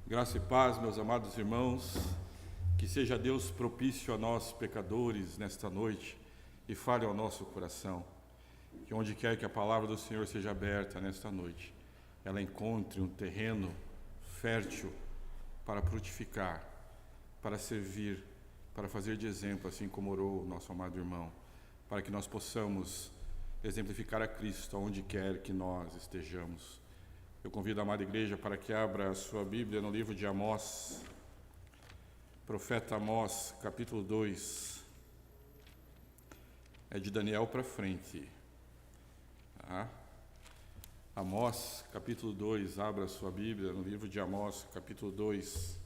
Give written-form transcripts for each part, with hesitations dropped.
Graça e paz, meus amados irmãos, que seja Deus propício a nós, pecadores, nesta noite, e fale ao nosso coração, que onde quer que a palavra do Senhor seja aberta nesta noite, ela encontre um terreno fértil para frutificar, para servir, para fazer de exemplo, assim como orou o nosso amado irmão, para que nós possamos exemplificar a Cristo onde quer que nós estejamos. Eu convido a amada igreja para que abra a sua Bíblia no livro de Amós, profeta Amós, capítulo 2. É de Daniel para frente. Tá? Amós, capítulo 2, abra a sua Bíblia no livro de Amós, capítulo 2.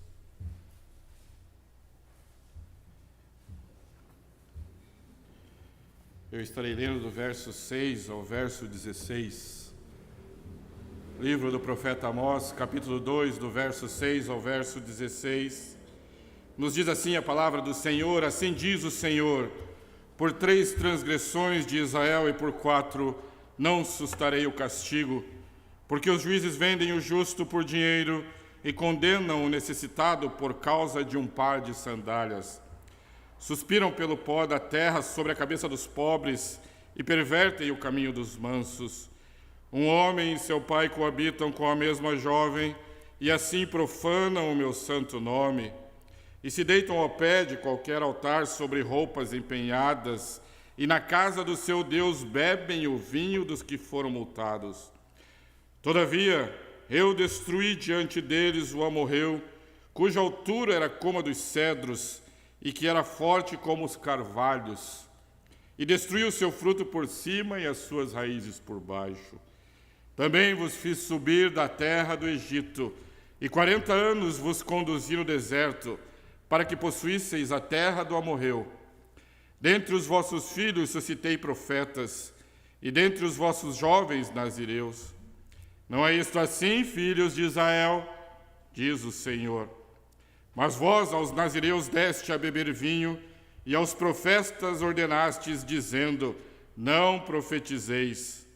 Eu estarei lendo do verso 6 ao verso 16. Livro do profeta Amós, capítulo 2, do verso 6 ao verso 16. Nos diz assim a palavra do Senhor: assim diz o Senhor: por 3 transgressões de Israel e por 4 não sustarei o castigo, porque os juízes vendem o justo por dinheiro e condenam o necessitado por causa de um par de sandálias. Suspiram pelo pó da terra sobre a cabeça dos pobres e pervertem o caminho dos mansos. Um homem e seu pai coabitam com a mesma jovem e assim profanam o meu santo nome. E se deitam ao pé de qualquer altar sobre roupas empenhadas e na casa do seu Deus bebem o vinho dos que foram multados. Todavia, eu destruí diante deles o amorreu, cuja altura era como a dos cedros e que era forte como os carvalhos. E destruí o seu fruto por cima e as suas raízes por baixo. Também vos fiz subir da terra do Egito, e 40 anos vos conduzi no deserto, para que possuísseis a terra do amorreu. Dentre os vossos filhos suscitei profetas, e dentre os vossos jovens nazireus. Não é isto assim, filhos de Israel? Diz o Senhor. Mas vós aos nazireus deste a beber vinho, e aos profetas ordenastes, dizendo: não profetizeis.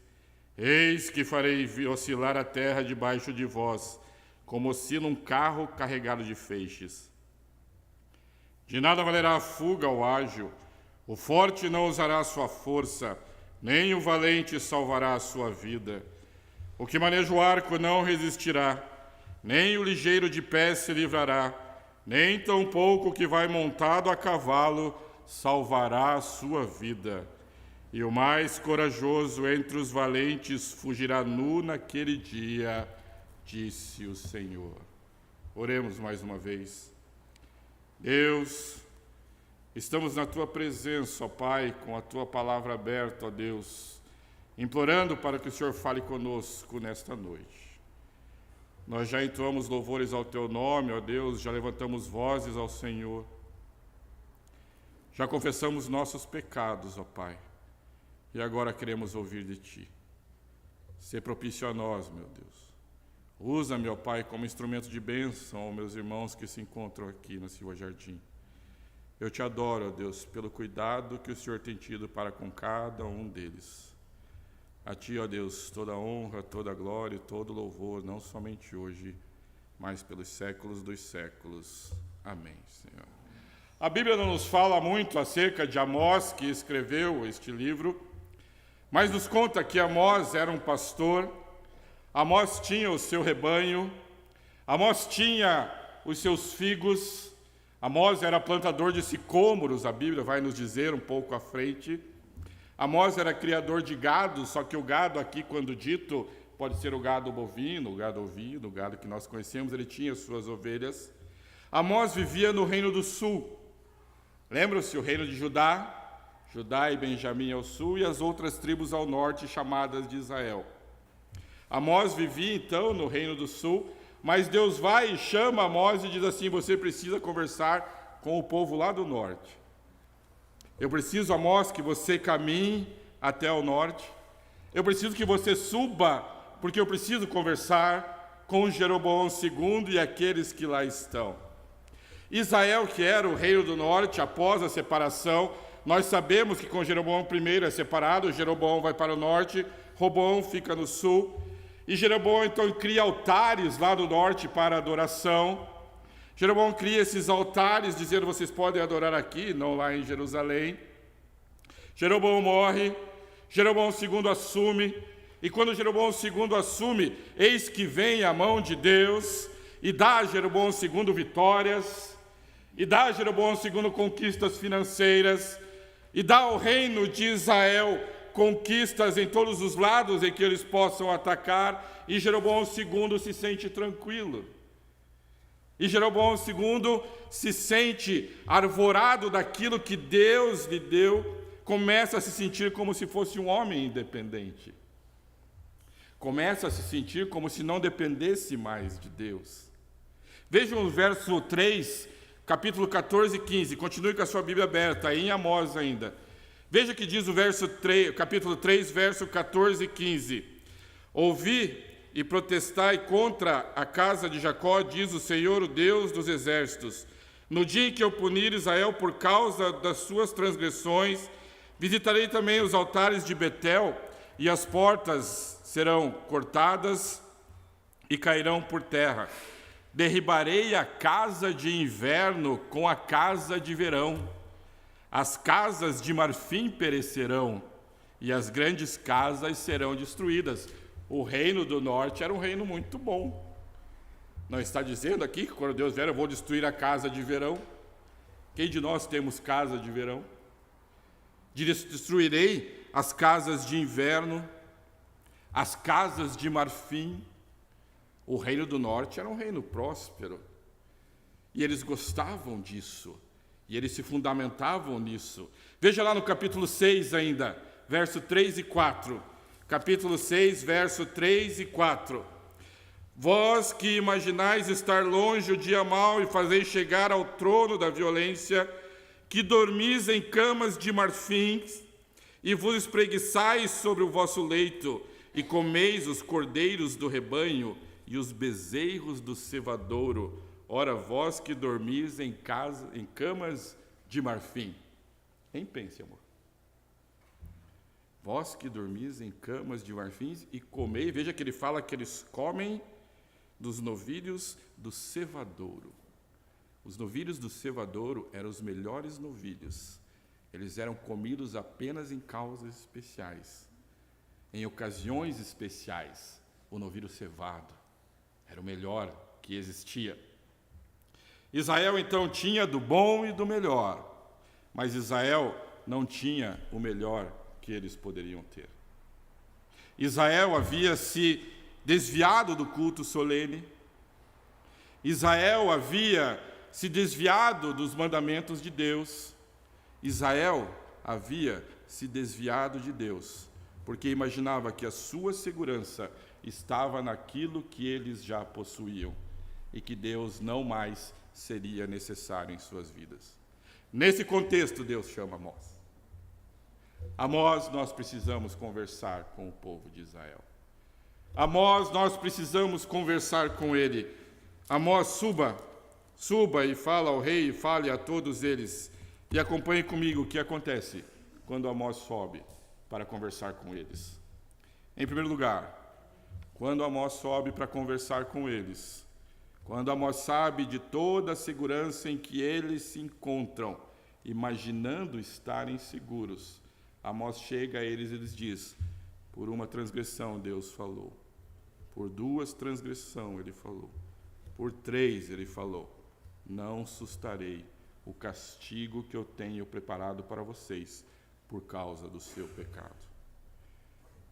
Eis que farei oscilar a terra debaixo de vós, como oscila um carro carregado de feixes. De nada valerá a fuga ao ágil, o forte não usará a sua força, nem o valente salvará a sua vida. O que maneja o arco não resistirá, nem o ligeiro de pé se livrará, nem tampouco o que vai montado a cavalo salvará a sua vida. E o mais corajoso entre os valentes fugirá nu naquele dia, disse o Senhor. Oremos mais uma vez. Deus, estamos na Tua presença, ó Pai, com a Tua palavra aberta, ó Deus, implorando para que o Senhor fale conosco nesta noite. Nós já entoamos louvores ao Teu nome, ó Deus, já levantamos vozes ao Senhor. Já confessamos nossos pecados, ó Pai. E agora queremos ouvir de Ti. Sê propício a nós, meu Deus. Usa-me, ó Pai, como instrumento de bênção aos meus irmãos que se encontram aqui na Silva Jardim. Eu Te adoro, ó Deus, pelo cuidado que o Senhor tem tido para com cada um deles. A Ti, ó Deus, toda honra, toda glória e todo louvor, não somente hoje, mas pelos séculos dos séculos. Amém, Senhor. A Bíblia não nos fala muito acerca de Amós, que escreveu este livro, mas nos conta que Amós era um pastor, Amós tinha o seu rebanho, Amós tinha os seus figos, Amós era plantador de sicômoros, a Bíblia vai nos dizer um pouco à frente. Amós era criador de gado, só que o gado aqui, quando dito, pode ser o gado bovino, o gado ovino, o gado que nós conhecemos, ele tinha suas ovelhas. Amós vivia no reino do sul. Lembram-se o reino de Judá? Judá e Benjamim ao sul e as outras tribos ao norte, chamadas de Israel. Amós vivia, então, no reino do sul, mas Deus vai e chama Amós e diz assim: você precisa conversar com o povo lá do norte. Eu preciso, Amós, que você caminhe até o norte. Eu preciso que você suba, porque eu preciso conversar com Jeroboão II e aqueles que lá estão. Israel, que era o reino do norte, após a separação, nós sabemos que com Jeroboão I é separado, Jeroboão vai para o norte, Roboão fica no sul. E Jeroboão então cria altares lá no norte para adoração. Jeroboão cria esses altares dizendo: vocês podem adorar aqui, não lá em Jerusalém. Jeroboão morre, Jeroboão II assume, e quando Jeroboão II assume, eis que vem a mão de Deus e dá a Jeroboão II vitórias, e dá a Jeroboão II conquistas financeiras, e dá ao reino de Israel conquistas em todos os lados em que eles possam atacar, e Jeroboão II se sente tranquilo. E Jeroboão II se sente arvorado daquilo que Deus lhe deu, começa a se sentir como se fosse um homem independente. Começa a se sentir como se não dependesse mais de Deus. Vejam o verso 3, capítulo 14 e 15. Continue com a sua Bíblia aberta, aí em Amós ainda. Veja que diz o capítulo 3, verso 14 e 15. Ouvi e protestai contra a casa de Jacó, diz o Senhor, o Deus dos exércitos. No dia em que eu punir Israel por causa das suas transgressões, visitarei também os altares de Betel, e as portas serão cortadas e cairão por terra. Derribarei a casa de inverno com a casa de verão. As casas de marfim perecerão, e as grandes casas serão destruídas. O reino do norte era um reino muito bom. Não está dizendo aqui que quando Deus vier eu vou destruir a casa de verão? Quem de nós temos casa de verão? Destruirei as casas de inverno, as casas de marfim. O reino do norte era um reino próspero. E eles gostavam disso. E eles se fundamentavam nisso. Veja lá no capítulo 6 ainda, verso 3 e 4. Capítulo 6, verso 3 e 4. Vós que imaginais estar longe o dia mau e fazeis chegar ao trono da violência, que dormis em camas de marfins e vos espreguiçais sobre o vosso leito e comeis os cordeiros do rebanho e os bezerros do cevadouro. Ora, vós que dormis em camas de marfim. Nem pense, amor. Vós que dormis em camas de marfins e comei. Veja que ele fala que eles comem dos novilhos do cevadouro. Os novilhos do cevadouro eram os melhores novilhos. Eles eram comidos apenas em causas especiais. Em ocasiões especiais, o novilho cevado era o melhor que existia. Israel então tinha do bom e do melhor, mas Israel não tinha o melhor que eles poderiam ter. Israel havia se desviado do culto solene. Israel havia se desviado dos mandamentos de Deus. Israel havia se desviado de Deus, porque imaginava que a sua segurança estava naquilo que eles já possuíam e que Deus não mais seria necessário em suas vidas. Nesse contexto, Deus chama Amós. Amós, nós precisamos conversar com o povo de Israel. Amós, nós precisamos conversar com ele. Amós, suba e fala ao rei, e fale a todos eles. E acompanhe comigo o que acontece quando Amós sobe para conversar com eles. Em primeiro lugar, quando Amós sobe para conversar com eles, quando Amós sabe de toda a segurança em que eles se encontram, imaginando estarem seguros, Amós chega a eles e lhes diz: por uma transgressão Deus falou, por duas transgressões ele falou, por três ele falou, não sustarei o castigo que eu tenho preparado para vocês por causa do seu pecado.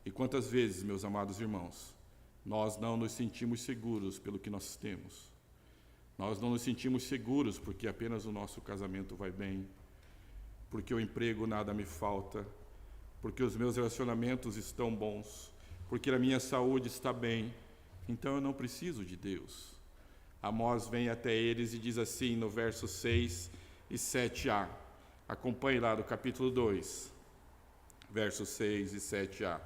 E quantas vezes, meus amados irmãos, nós não nos sentimos seguros pelo que nós temos. Nós não nos sentimos seguros porque apenas o nosso casamento vai bem, porque o emprego nada me falta, porque os meus relacionamentos estão bons, porque a minha saúde está bem, então eu não preciso de Deus. Amós vem até eles e diz assim no verso 6 e 7a. Acompanhe lá do capítulo 2, versos 6 e 7a.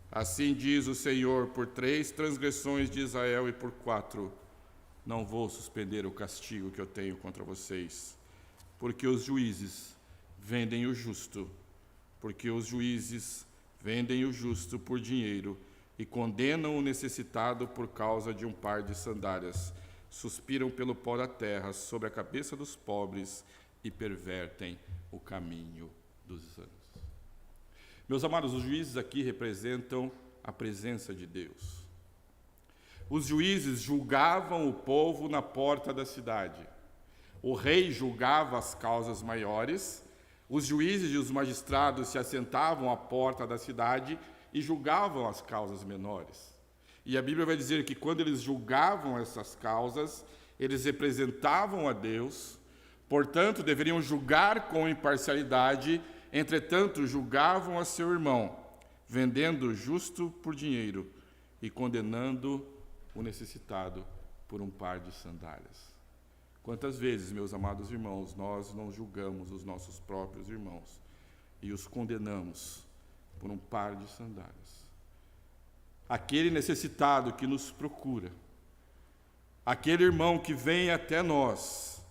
Assim diz o Senhor: por 3 transgressões de Israel e por 4, não vou suspender o castigo que eu tenho contra vocês, porque os juízes vendem o justo, por dinheiro, e condenam o necessitado por causa de um par de sandálias. Suspiram pelo pó da terra sobre a cabeça dos pobres e pervertem o caminho dos anos. Meus amados, os juízes aqui representam a presença de Deus. Os juízes julgavam o povo na porta da cidade. O rei julgava as causas maiores, os juízes e os magistrados se assentavam à porta da cidade e julgavam as causas menores. E a Bíblia vai dizer que quando eles julgavam essas causas, eles representavam a Deus, portanto, deveriam julgar com imparcialidade, entretanto, julgavam a seu irmão, vendendo o justo por dinheiro e condenando o necessitado por um par de sandálias. Quantas vezes, meus amados irmãos, nós não julgamos os nossos próprios irmãos e os condenamos por um par de sandálias? Aquele necessitado que nos procura, aquele irmão que vem até nós,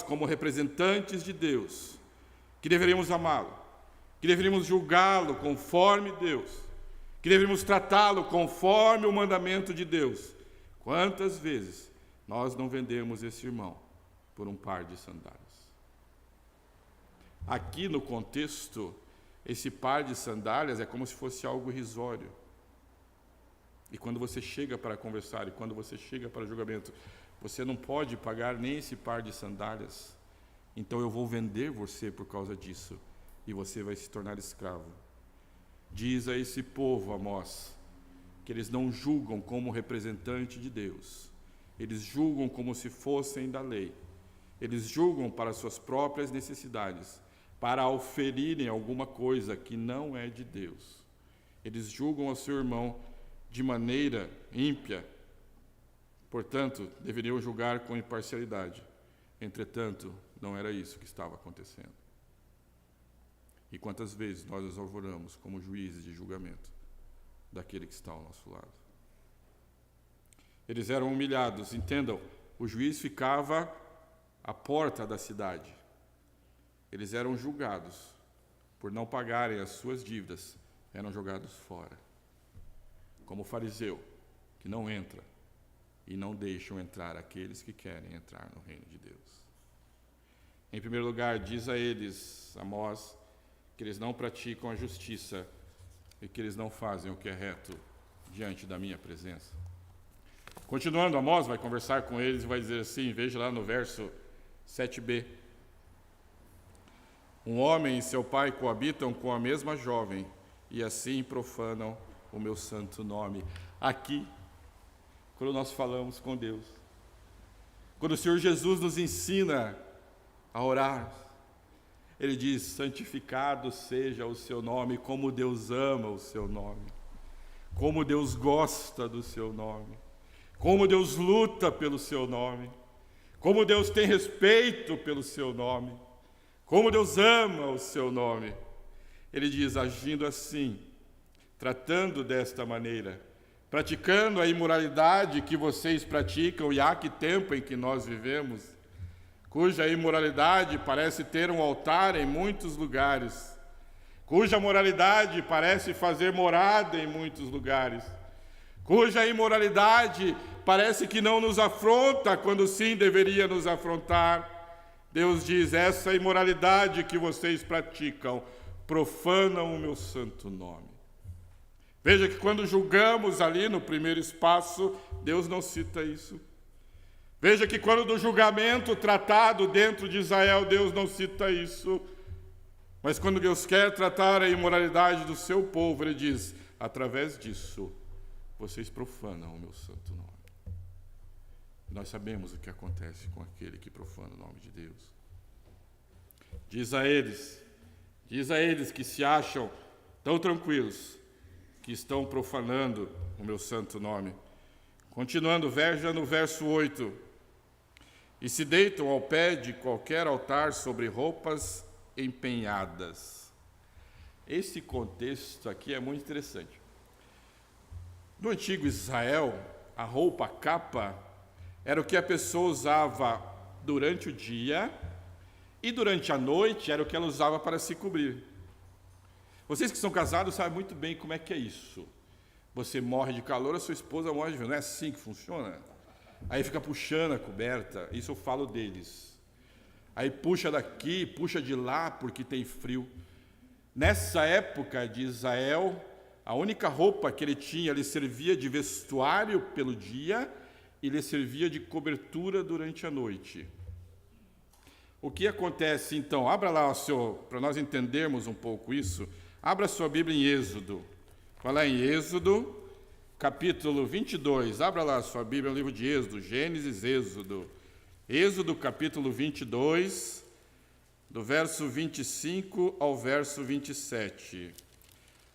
como representantes de Deus, que deveríamos amá-lo, que deveríamos julgá-lo conforme Deus, que deveríamos tratá-lo conforme o mandamento de Deus. Quantas vezes nós não vendemos esse irmão por um par de sandálias? Aqui no contexto, esse par de sandálias é como se fosse algo irrisório. E quando você chega para conversar, e quando você chega para julgamento, você não pode pagar nem esse par de sandálias, então eu vou vender você por causa disso, e você vai se tornar escravo. Diz a esse povo, Amós, que eles não julgam como representante de Deus, eles julgam como se fossem da lei, eles julgam para suas próprias necessidades, para oferirem alguma coisa que não é de Deus. Eles julgam ao seu irmão de maneira ímpia, portanto, deveriam julgar com imparcialidade. Entretanto, não era isso que estava acontecendo. E quantas vezes nós nos alvoramos como juízes de julgamento daquele que está ao nosso lado? Eles eram humilhados, entendam, o juiz ficava à porta da cidade. Eles eram julgados por não pagarem as suas dívidas, eram jogados fora. Como o fariseu, que não entra e não deixam entrar aqueles que querem entrar no reino de Deus. Em primeiro lugar, diz a eles, Amós, que eles não praticam a justiça e que eles não fazem o que é reto diante da minha presença. Continuando, Amós vai conversar com eles e vai dizer assim, veja lá no verso 7b. Um homem e seu pai coabitam com a mesma jovem e assim profanam o meu santo nome. Aqui, quando nós falamos com Deus, quando o Senhor Jesus nos ensina a orar, Ele diz, santificado seja o seu nome, como Deus ama o seu nome, como Deus gosta do seu nome, como Deus luta pelo seu nome, como Deus tem respeito pelo seu nome, como Deus ama o seu nome. Ele diz, agindo assim, tratando desta maneira, praticando a imoralidade que vocês praticam, e há que tempo em que nós vivemos, cuja imoralidade parece ter um altar em muitos lugares, cuja moralidade parece fazer morada em muitos lugares, cuja imoralidade parece que não nos afronta, quando sim deveria nos afrontar. Deus diz, essa imoralidade que vocês praticam, profanam o meu santo nome. Veja que quando julgamos ali no primeiro espaço, Deus não cita isso. Veja que quando do julgamento tratado dentro de Israel, Deus não cita isso. Mas quando Deus quer tratar a imoralidade do seu povo, Ele diz, através disso, vocês profanam o meu santo nome. Nós sabemos o que acontece com aquele que profana o nome de Deus. Diz a eles que se acham tão tranquilos, que estão profanando o meu santo nome. Continuando, veja no verso 8. E se deitam ao pé de qualquer altar sobre roupas empenhadas. Esse contexto aqui é muito interessante. No antigo Israel, a roupa, a capa, era o que a pessoa usava durante o dia e durante a noite era o que ela usava para se cobrir. Vocês que são casados sabem muito bem como é que é isso. Você morre de calor, a sua esposa morre de frio. Não é assim que funciona? Aí fica puxando a coberta, isso eu falo deles. Aí puxa daqui, puxa de lá, porque tem frio. Nessa época de Israel, a única roupa que ele tinha, lhe servia de vestuário pelo dia e lhe servia de cobertura durante a noite. O que acontece então? Abra lá para nós entendermos um pouco isso. Abra sua Bíblia em Êxodo. Vai lá em Êxodo, capítulo 22. Abra lá sua Bíblia no livro de Êxodo, Gênesis, Êxodo. Êxodo, capítulo 22, do verso 25 ao verso 27.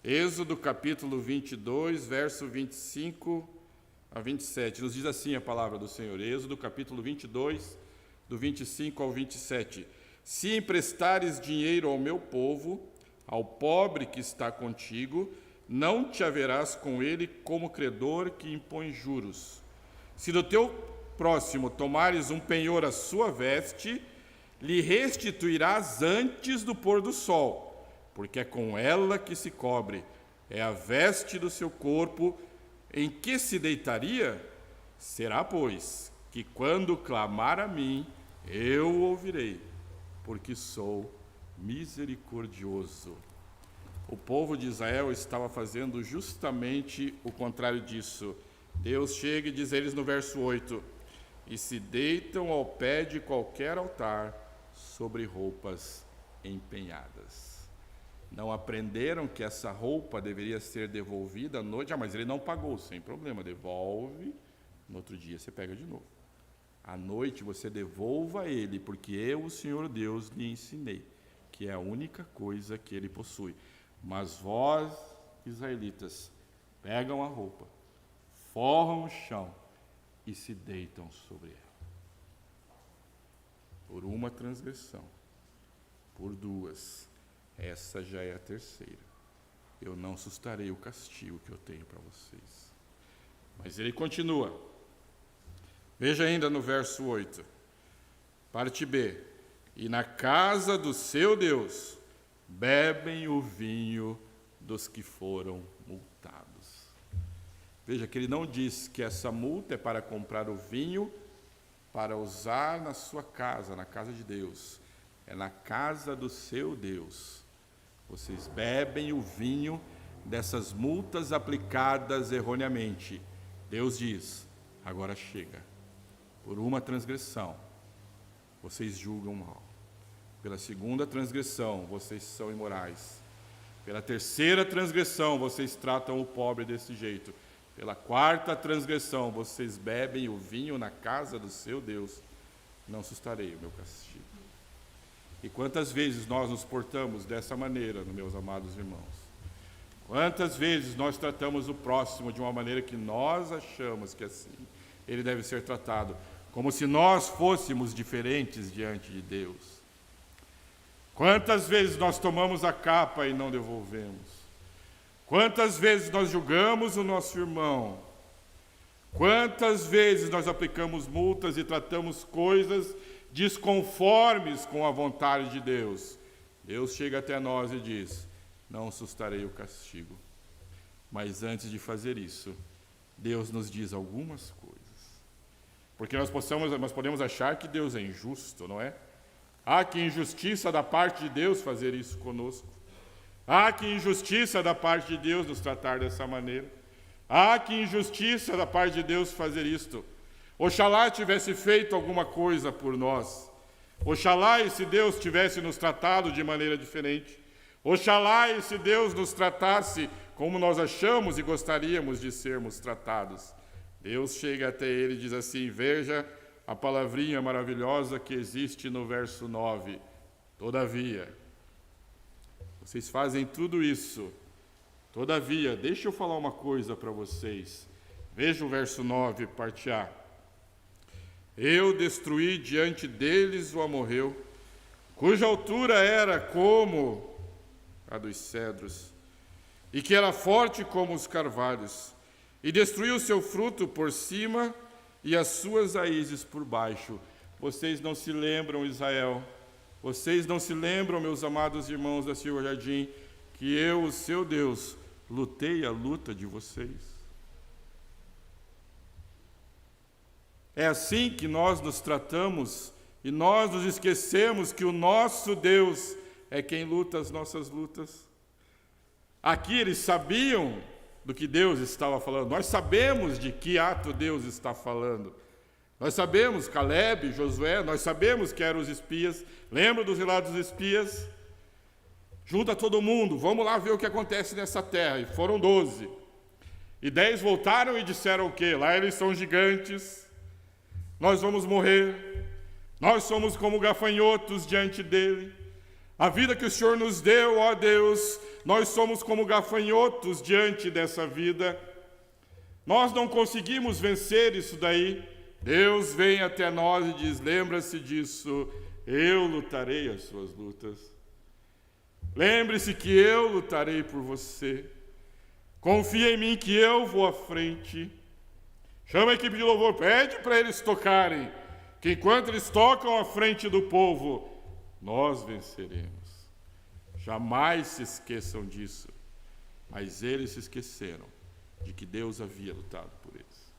Êxodo, capítulo 22, verso 25 a 27. Nos diz assim a palavra do Senhor. Êxodo, capítulo 22, do 25 ao 27. Se emprestares dinheiro ao meu povo, ao pobre que está contigo, não te haverás com ele como credor que impõe juros. Se do teu próximo tomares um penhor à sua veste, lhe restituirás antes do pôr do sol, porque é com ela que se cobre, é a veste do seu corpo, em que se deitaria? Será, pois, que quando clamar a mim, eu ouvirei, porque sou misericordioso. O povo de Israel estava fazendo justamente o contrário disso. Deus chega e diz a eles no verso 8: e se deitam ao pé de qualquer altar sobre roupas empenhadas. Não aprenderam que essa roupa deveria ser devolvida à noite? Mas ele não pagou, sem problema, devolve, no outro dia você pega de novo. À noite você devolva a ele, porque eu, o Senhor Deus, lhe ensinei, que é a única coisa que ele possui. Mas vós, israelitas, pegam a roupa, forram o chão e se deitam sobre ela. Por uma transgressão, por duas, essa já é a terceira. Eu não sustarei o castigo que eu tenho para vocês. Mas ele continua. Veja ainda no verso 8, parte B. E na casa do seu Deus bebem o vinho dos que foram multados. Veja que ele não diz que essa multa é para comprar o vinho para usar na sua casa, na casa de Deus. É na casa do seu Deus. Vocês bebem o vinho dessas multas aplicadas erroneamente. Deus diz: agora chega. Por uma transgressão, vocês julgam mal. Pela segunda transgressão, vocês são imorais. Pela terceira transgressão, vocês tratam o pobre desse jeito. Pela quarta transgressão, vocês bebem o vinho na casa do seu Deus. Não sustarei o meu castigo. E quantas vezes nós nos portamos dessa maneira, meus amados irmãos? Quantas vezes nós tratamos o próximo de uma maneira que nós achamos que assim ele deve ser tratado, como se nós fôssemos diferentes diante de Deus? Quantas vezes nós tomamos a capa e não devolvemos? Quantas vezes nós julgamos o nosso irmão? Quantas vezes nós aplicamos multas e tratamos coisas desconformes com a vontade de Deus? Deus chega até nós e diz: não sustarei o castigo. Mas antes de fazer isso, Deus nos diz algumas coisas. Porque nós podemos achar que Deus é injusto, não é? Ah, que injustiça da parte de Deus fazer isso conosco. Ah, que injustiça da parte de Deus nos tratar dessa maneira. Ah, que injustiça da parte de Deus fazer isto. Oxalá tivesse feito alguma coisa por nós. Oxalá esse Deus tivesse nos tratado de maneira diferente. Oxalá esse Deus nos tratasse como nós achamos e gostaríamos de sermos tratados. Deus chega até ele e diz assim: veja a palavrinha maravilhosa que existe no verso 9. Todavia, vocês fazem tudo isso. Todavia, deixa eu falar uma coisa para vocês. Veja o verso 9, parte A. Eu destruí diante deles o amorreu, cuja altura era como a dos cedros, e que era forte como os carvalhos, e destruiu o seu fruto por cima e as suas raízes por baixo. Vocês não se lembram, Israel? Vocês não se lembram, meus amados irmãos da Silva Jardim, que eu, o seu Deus, lutei a luta de vocês. É assim que nós nos tratamos e nós nos esquecemos que o nosso Deus é quem luta as nossas lutas. Aqui eles sabiam do que Deus estava falando. Nós sabemos de que ato Deus está falando. Nós sabemos, Caleb, Josué, nós sabemos que eram os espias. Lembra dos relatos dos espias? Junta todo mundo, vamos lá ver o que acontece nessa terra. E foram 12. E 10 voltaram e disseram o quê? Lá eles são gigantes, nós vamos morrer, nós somos como gafanhotos diante dele. A vida que o Senhor nos deu, ó Deus, nós somos como gafanhotos diante dessa vida. Nós não conseguimos vencer isso daí. Deus vem até nós e diz, lembra-se disso, eu lutarei as suas lutas. Lembre-se que eu lutarei por você. Confia em mim que eu vou à frente. Chama a equipe de louvor, pede para eles tocarem, que enquanto eles tocam à frente do povo, nós venceremos. Jamais se esqueçam disso. Mas eles se esqueceram de que Deus havia lutado por eles.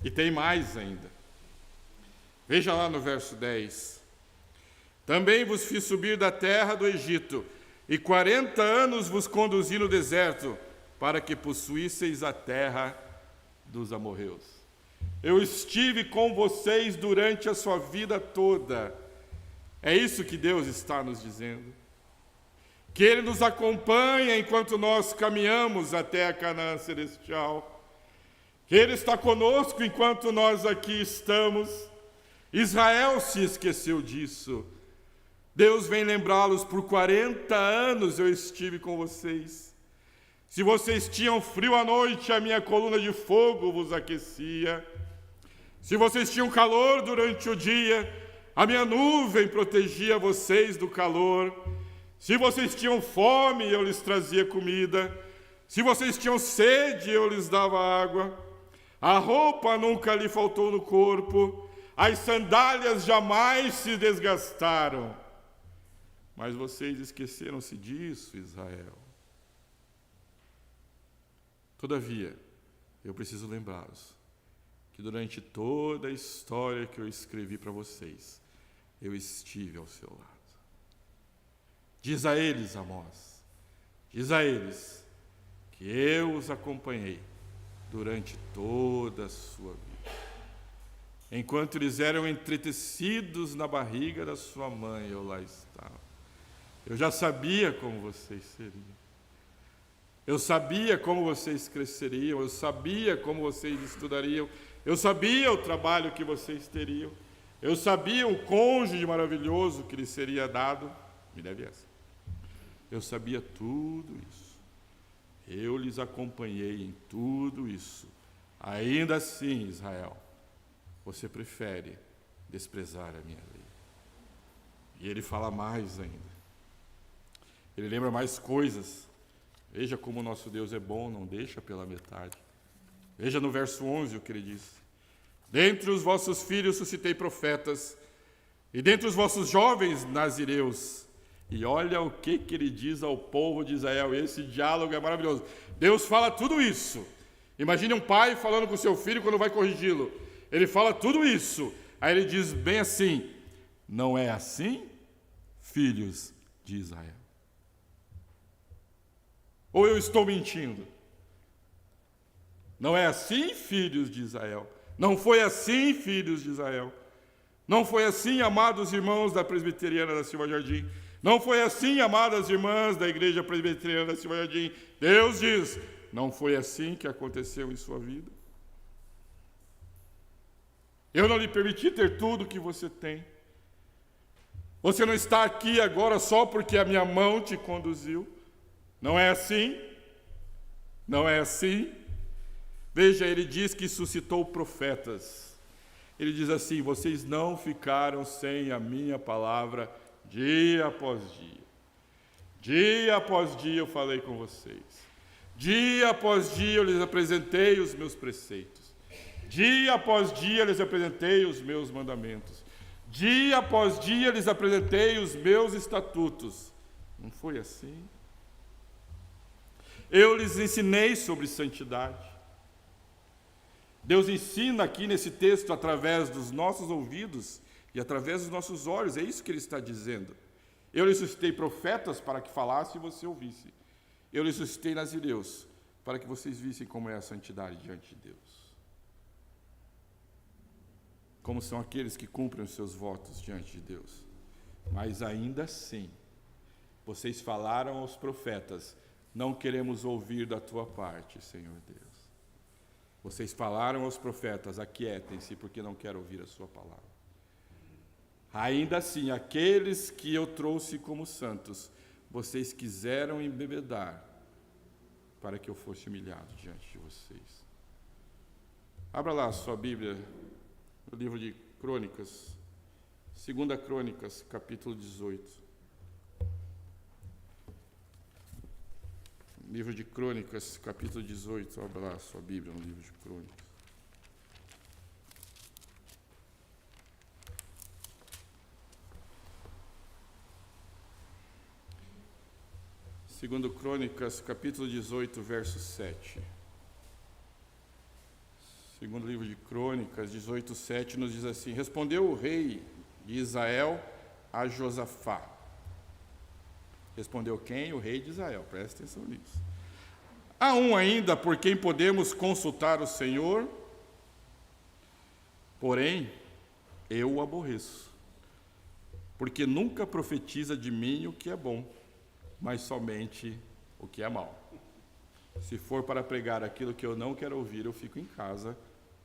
E tem mais ainda. Veja lá no verso 10. Também vos fiz subir da terra do Egito, e 40 anos vos conduzi no deserto, para que possuísseis a terra dos amorreus. Eu estive com vocês durante a sua vida toda. É isso que Deus está nos dizendo. Que Ele nos acompanha enquanto nós caminhamos até a Canaã celestial. Que Ele está conosco enquanto nós aqui estamos. Israel se esqueceu disso. Deus vem lembrá-los, por 40 anos eu estive com vocês. Se vocês tinham frio à noite, a minha coluna de fogo vos aquecia. Se vocês tinham calor durante o dia, a minha nuvem protegia vocês do calor. Se vocês tinham fome, eu lhes trazia comida. Se vocês tinham sede, eu lhes dava água. A roupa nunca lhe faltou no corpo. As sandálias jamais se desgastaram. Mas vocês esqueceram-se disso, Israel. Todavia, eu preciso lembrá-los que durante toda a história que eu escrevi para vocês, eu estive ao seu lado. Diz a eles, Amós, diz a eles que eu os acompanhei durante toda a sua vida. Enquanto eles eram entretecidos na barriga da sua mãe, eu lá estava. Eu já sabia como vocês seriam. Eu sabia como vocês cresceriam, eu sabia como vocês estudariam, eu sabia o trabalho que vocês teriam, eu sabia o cônjuge maravilhoso que lhes seria dado, me deve essa. Eu sabia tudo isso. Eu lhes acompanhei em tudo isso. Ainda assim, Israel, você prefere desprezar a minha lei. E ele fala mais ainda. Ele lembra mais coisas. Veja como o nosso Deus é bom, não deixa pela metade. Veja no verso 11 o que ele diz. Dentre os vossos filhos suscitei profetas, e dentre os vossos jovens nazireus. E olha o que ele diz ao povo de Israel. Esse diálogo é maravilhoso. Deus fala tudo isso. Imagine um pai falando com seu filho quando vai corrigi-lo. Ele fala tudo isso. Aí ele diz bem assim: não é assim, filhos de Israel? Ou eu estou mentindo? Não é assim, filhos de Israel? Não foi assim, filhos de Israel? Não foi assim, amados irmãos da Presbiteriana da Silva Jardim? Não foi assim, amadas irmãs da Igreja Presbiteriana da Silva Jardim? Deus diz, não foi assim que aconteceu em sua vida? Eu não lhe permiti ter tudo que você tem. Você não está aqui agora só porque a minha mão te conduziu. Não é assim? Não é assim? Veja, ele diz que suscitou profetas. Ele diz assim: vocês não ficaram sem a minha palavra dia após dia. Dia após dia eu falei com vocês. Dia após dia eu lhes apresentei os meus preceitos. Dia após dia eu lhes apresentei os meus mandamentos. Dia após dia eu lhes apresentei os meus estatutos. Não foi assim? Eu lhes ensinei sobre santidade. Deus ensina aqui nesse texto através dos nossos ouvidos e através dos nossos olhos. É isso que ele está dizendo. Eu lhes suscitei profetas para que falasse e você ouvisse. Eu lhes suscitei nazireus para que vocês vissem como é a santidade diante de Deus. Como são aqueles que cumprem os seus votos diante de Deus. Mas ainda assim, vocês falaram aos profetas: não queremos ouvir da tua parte, Senhor Deus. Vocês falaram aos profetas: aquietem-se, porque não quero ouvir a sua palavra. Ainda assim, aqueles que eu trouxe como santos, vocês quiseram embebedar para que eu fosse humilhado diante de vocês. Abra lá a sua Bíblia, no livro de Crônicas, 2 Crônicas, capítulo 18. Livro de Crônicas, capítulo 18. Abra lá a sua Bíblia no livro de Crônicas. Segundo Crônicas, capítulo 18, verso 7. Segundo livro de Crônicas, 18, 7, nos diz assim: respondeu o rei de Israel a Josafá. Respondeu quem? O rei de Israel. Presta atenção nisso. Há um ainda por quem podemos consultar o Senhor, porém eu o aborreço, porque nunca profetiza de mim o que é bom, mas somente o que é mal. Se for para pregar aquilo que eu não quero ouvir, eu fico em casa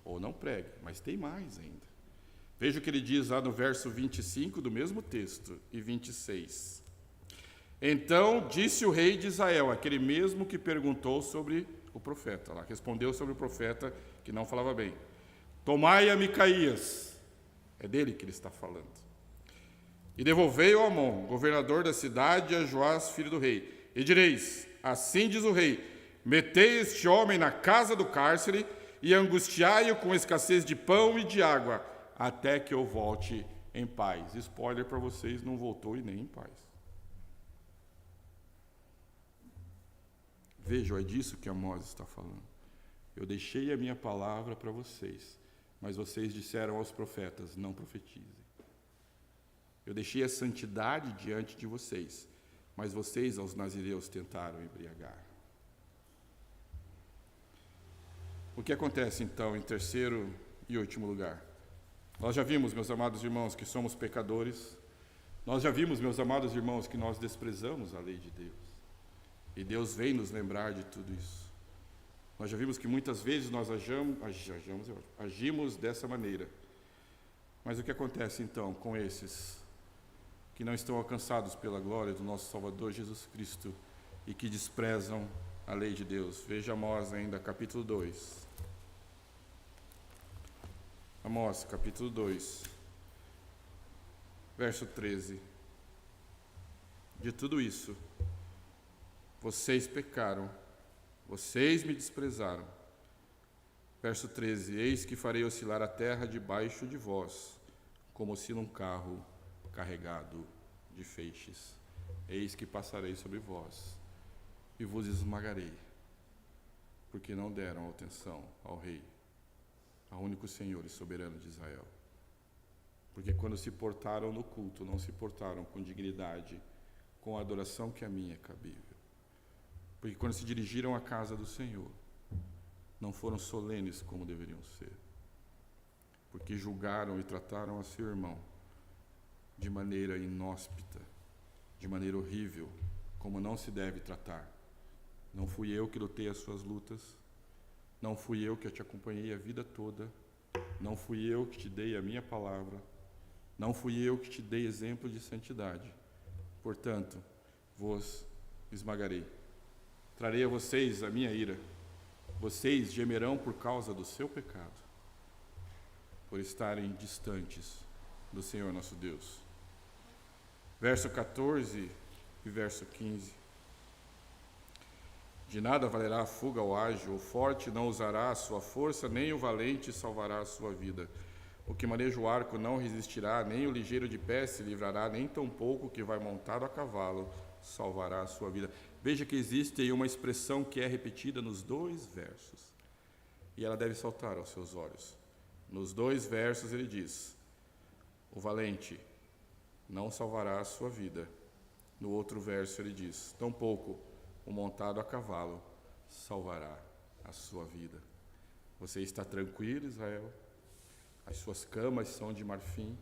ou não pregue. Mas tem mais ainda. Veja o que ele diz lá no verso 25 do mesmo texto e 26. Então disse o rei de Israel, aquele mesmo que perguntou sobre o profeta, lá, respondeu sobre o profeta que não falava bem: tomai a Micaías, é dele que ele está falando, e devolvei-o a Amon, governador da cidade, a Joás, filho do rei. E direis: assim diz o rei, metei este homem na casa do cárcere e angustiai-o com escassez de pão e de água, até que eu volte em paz. Spoiler para vocês, não voltou e nem em paz. Vejam, é disso que Amós está falando. Eu deixei a minha palavra para vocês, mas vocês disseram aos profetas: não profetizem. Eu deixei a santidade diante de vocês, mas vocês aos nazireus tentaram embriagar. O que acontece então em terceiro e último lugar? Nós já vimos, meus amados irmãos, que somos pecadores. Nós já vimos, meus amados irmãos, que nós desprezamos a lei de Deus. E Deus vem nos lembrar de tudo isso. Nós já vimos que muitas vezes nós agimos dessa maneira. Mas o que acontece então com esses que não estão alcançados pela glória do nosso Salvador Jesus Cristo e que desprezam a lei de Deus? Veja Amós ainda, capítulo 2. Amós, capítulo 2, verso 13. De tudo isso, vocês pecaram, vocês me desprezaram. Verso 13: eis que farei oscilar a terra debaixo de vós, como oscila um carro carregado de feixes. Eis que passarei sobre vós e vos esmagarei, porque não deram atenção ao Rei, ao único Senhor e soberano de Israel. Porque quando se portaram no culto, não se portaram com dignidade, com a adoração que a mim é cabível. Porque quando se dirigiram à casa do Senhor, não foram solenes como deveriam ser. Porque julgaram e trataram a seu irmão de maneira inóspita, de maneira horrível, como não se deve tratar. Não fui eu que lutei as suas lutas, não fui eu que te acompanhei a vida toda, não fui eu que te dei a minha palavra, não fui eu que te dei exemplo de santidade. Portanto, vos esmagarei. Trarei a vocês a minha ira. Vocês gemerão por causa do seu pecado, por estarem distantes do Senhor nosso Deus. Verso 14 e verso 15. De nada valerá a fuga ao ágil, o forte não usará a sua força, nem o valente salvará a sua vida. O que maneja o arco não resistirá, nem o ligeiro de pé se livrará, nem tampouco o que vai montado a cavalo salvará a sua vida. Veja que existe aí uma expressão que é repetida nos 2 versos. E ela deve saltar aos seus olhos. Nos 2 versos ele diz: o valente não salvará a sua vida. No outro verso ele diz: tampouco o montado a cavalo salvará a sua vida. Você está tranquilo, Israel? As suas camas são de marfim?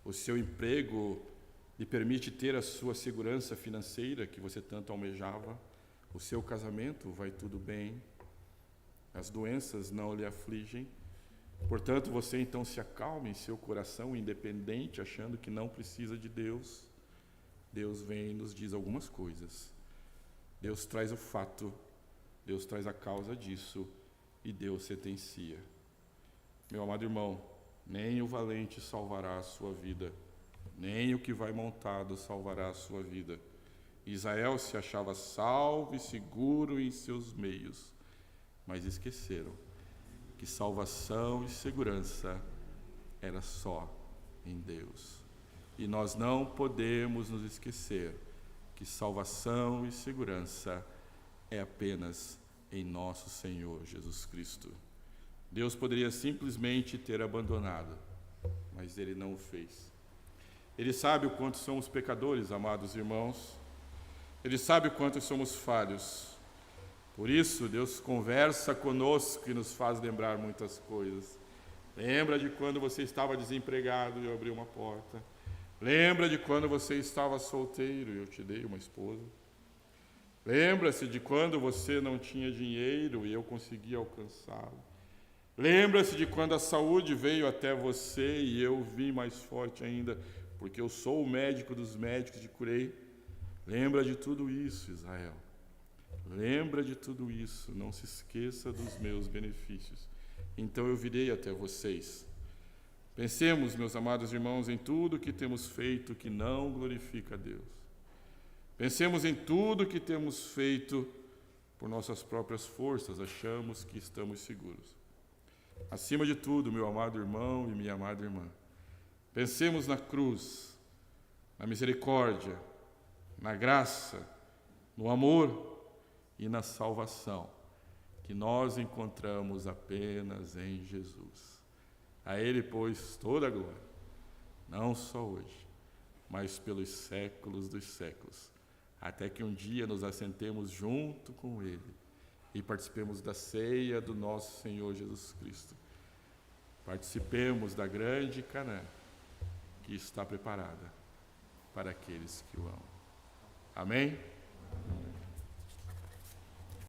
O seu emprego lhe permite ter a sua segurança financeira que você tanto almejava? O seu casamento vai tudo bem? As doenças não lhe afligem? Portanto, você então se acalma em seu coração independente, achando que não precisa de Deus. Deus vem e nos diz algumas coisas. Deus traz o fato, Deus traz a causa disso e Deus sentencia. Meu amado irmão, nem o valente salvará a sua vida, nem o que vai montado salvará a sua vida. Israel se achava salvo e seguro em seus meios, mas esqueceram que salvação e segurança era só em Deus. E nós não podemos nos esquecer que salvação e segurança é apenas em nosso Senhor Jesus Cristo. Deus poderia simplesmente ter abandonado, mas Ele não o fez. Ele sabe o quanto somos pecadores, amados irmãos. Ele sabe o quanto somos falhos. Por isso, Deus conversa conosco e nos faz lembrar muitas coisas. Lembra de quando você estava desempregado e eu abri uma porta. Lembra de quando você estava solteiro e eu te dei uma esposa. Lembra-se de quando você não tinha dinheiro e eu consegui alcançá-lo. Lembra-se de quando a saúde veio até você e eu vim mais forte ainda, porque eu sou o médico dos médicos e te curei. Lembra de tudo isso, Israel. Lembra de tudo isso, não se esqueça dos meus benefícios. Então eu virei até vocês. Pensemos, meus amados irmãos, em tudo que temos feito que não glorifica a Deus. Pensemos em tudo que temos feito por nossas próprias forças, achamos que estamos seguros. Acima de tudo, meu amado irmão e minha amada irmã, pensemos na cruz, na misericórdia, na graça, no amor e na salvação que nós encontramos apenas em Jesus. A Ele, pois, toda a glória, não só hoje, mas pelos séculos dos séculos, até que um dia nos assentemos junto com Ele e participemos da ceia do nosso Senhor Jesus Cristo. Participemos da grande Canaã que está preparada para aqueles que o amam. Amém?